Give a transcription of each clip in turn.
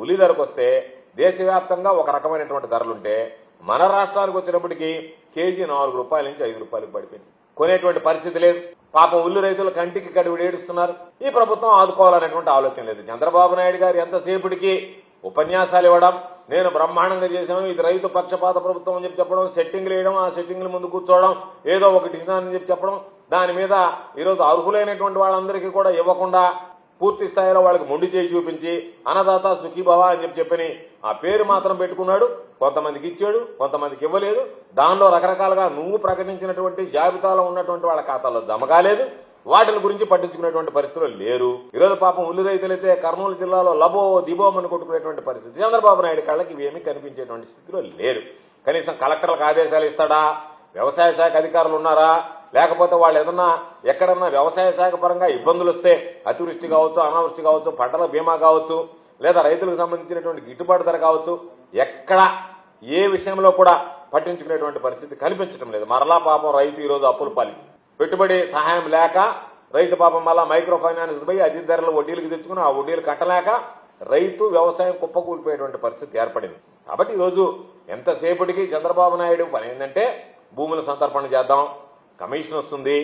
ఉల్లి ధరకు వస్తే దేశవ్యాప్తంగా ఒక రకమైనటువంటి ధరలుంటే మన రాష్ట్రానికి వచ్చినప్పటికీ కేజీ 4 రూపాయల నుంచి 5 రూపాయలకు పడిపోయింది. కొనేటువంటి పరిస్థితి లేదు. పాపం ఉల్లి రైతులు కంటికి కడివిడి ఏడుస్తున్నారు. ఈ ప్రభుత్వం ఆదుకోవాలనేటువంటి ఆలోచన లేదు. చంద్రబాబు నాయుడు గారు ఎంతసేపటికి ఉపన్యాసాలు ఇవ్వడం, నేను బ్రహ్మాండంగా చేశాను, ఇది రైతు పక్షపాత ప్రభుత్వం అని చెప్పడం, సెట్టింగ్లు వేయడం, ఆ సెట్టింగ్ల ముందు కూర్చోవడం, ఏదో ఒకటి ఇస్తానని చెప్పడం, దాని మీద ఈరోజు అర్హులైనటువంటి వాళ్ళందరికీ కూడా ఇవ్వకుండా పూర్తి స్థాయిలో వాళ్ళకి మొండి చేయి చూపించి అన్నదాత సుఖీభవ అని చెప్పని ఆ పేరు మాత్రం పెట్టుకున్నాడు. కొంతమందికి ఇచ్చాడు, కొంతమందికి ఇవ్వలేదు. దానిలో రకరకాలుగా నువ్వు ప్రకటించినటువంటి జాబితాలో ఉన్నటువంటి వాళ్ళ ఖాతాలో జమ కాలేదు. వాటిల గురించి పట్టించుకునేటువంటి పరిస్థితులు లేరు. ఈరోజు పాపం ఉల్లి రైతులైతే కర్నూలు జిల్లాలో లబో దిబోమని కొట్టుకునేటువంటి పరిస్థితి. చంద్రబాబు నాయుడు కళ్ళకి ఇవేమీ కనిపించేటువంటి స్థితిలో లేరు. కనీసం కలెక్టర్లకు ఆదేశాలు ఇస్తాడా? వ్యవసాయ శాఖ అధికారులు ఉన్నారా? లేకపోతే వాళ్ళు ఏదన్నా ఎక్కడన్నా వ్యవసాయ శాఖ పరంగా ఇబ్బందులు వస్తే అతివృష్టి కావచ్చు, అనావృష్టి కావచ్చు, పంటల బీమా కావచ్చు, లేదా రైతులకు సంబంధించినటువంటి గిట్టుబాటు ధర కావచ్చు, ఎక్కడ ఏ విషయంలో కూడా పట్టించుకునేటువంటి పరిస్థితి కనిపించడం లేదు. మరలా పాపం రైతు ఈరోజు అప్పులు పాలి, పెట్టుబడి సహాయం లేక రైతు పాపం మళ్ళా మైక్రో ఫైనాన్స్ పోయి అధిక ధరలు వడ్డీలకు తెచ్చుకుని ఆ వడ్డీలు కట్టలేక రైతు వ్యవసాయం కుప్పకూలిపోయేటువంటి పరిస్థితి ఏర్పడింది. కాబట్టి ఈరోజు ఎంతసేపటికి చంద్రబాబు నాయుడు పని ఏంటంటే భూముల సంతర్పణ చేద్దాం, కమిషన్ వస్తుంది,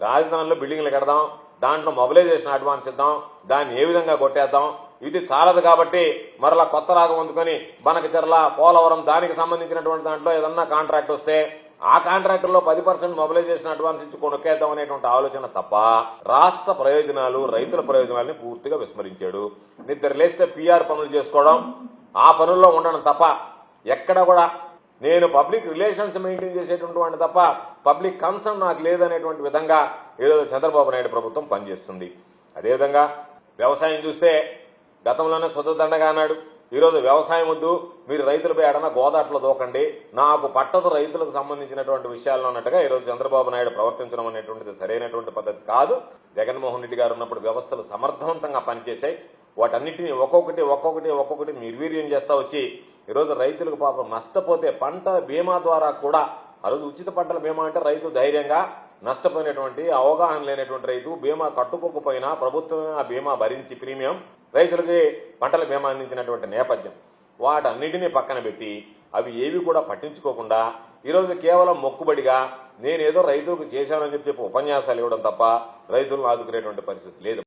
రాజధానిలో బిల్డింగ్లు కడదాం, దాంట్లో మొబిలైజేషన్ అడ్వాన్స్ ఇద్దాం, దాన్ని ఏ విధంగా కొట్టేద్దాం, ఇది చాలదు కాబట్టి మరలా కొత్త రాగం అందుకొని బనకచెర్ల, పోలవరం దానికి సంబంధించినటువంటి దాంట్లో ఏదన్నా కాంట్రాక్ట్ వస్తే ఆ కాంట్రాక్టుల్లో 10% మొబిలైజేషన్ అడ్వాన్స్ ఇచ్చి కొనుక్కేద్దాం అనేటువంటి ఆలోచన తప్ప రాష్ట్ర ప్రయోజనాలు, రైతుల ప్రయోజనాలని పూర్తిగా విస్మరించాడు. నిద్ర లేస్తే పిఆర్ పనులు చేసుకోవడం, ఆ పనుల్లో ఉండడం తప్ప ఎక్కడ కూడా నేను పబ్లిక్ రిలేషన్స్ మెయింటైన్ చేసేటువంటి వాడిని తప్ప పబ్లిక్ కన్సర్న్ నాకు లేదనేటువంటి విధంగా ఈరోజు చంద్రబాబు నాయుడు ప్రభుత్వం పనిచేస్తుంది. అదేవిధంగా వ్యవసాయం చూస్తే గతంలోనే శుద్ధదండగా అన్నాడు. ఈరోజు వ్యవసాయం వద్దు, మీరు రైతులపై ఎడన గోదాట్లో దూకండి, నాకు పట్టదు రైతులకు సంబంధించినటువంటి విషయాల్లో అన్నట్టుగా ఈరోజు చంద్రబాబు నాయుడు ప్రవర్తించడం అనేటువంటిది సరైనటువంటి పద్ధతి కాదు. జగన్మోహన్ రెడ్డి గారు ఉన్నప్పుడు వ్యవస్థలు సమర్థవంతంగా పనిచేశాయి. వాటన్నిటిని ఒక్కొక్కటి నిర్వీర్యం చేస్తా వచ్చి ఈరోజు రైతులకు పాపం నష్టపోతే పంట బీమా ద్వారా కూడా, ఆ రోజు ఉచిత పంటల బీమా అంటే రైతు ధైర్యంగా నష్టపోయినటువంటి అవగాహన లేనటువంటి రైతు బీమా కట్టుకోకపోయినా ప్రభుత్వమే ఆ బీమా భరించి ప్రీమియం రైతులకి పంటల బీమా అందించినటువంటి నేపథ్యం. వాటన్నిటినీ పక్కన పెట్టి అవి ఏవి కూడా పట్టించుకోకుండా ఈరోజు కేవలం మొక్కుబడిగా నేనేదో రైతులకు చేశానని చెప్పి ఉపన్యాసాలు ఇవ్వడం తప్ప రైతులను ఆదుకునేటువంటి పరిస్థితి లేదు.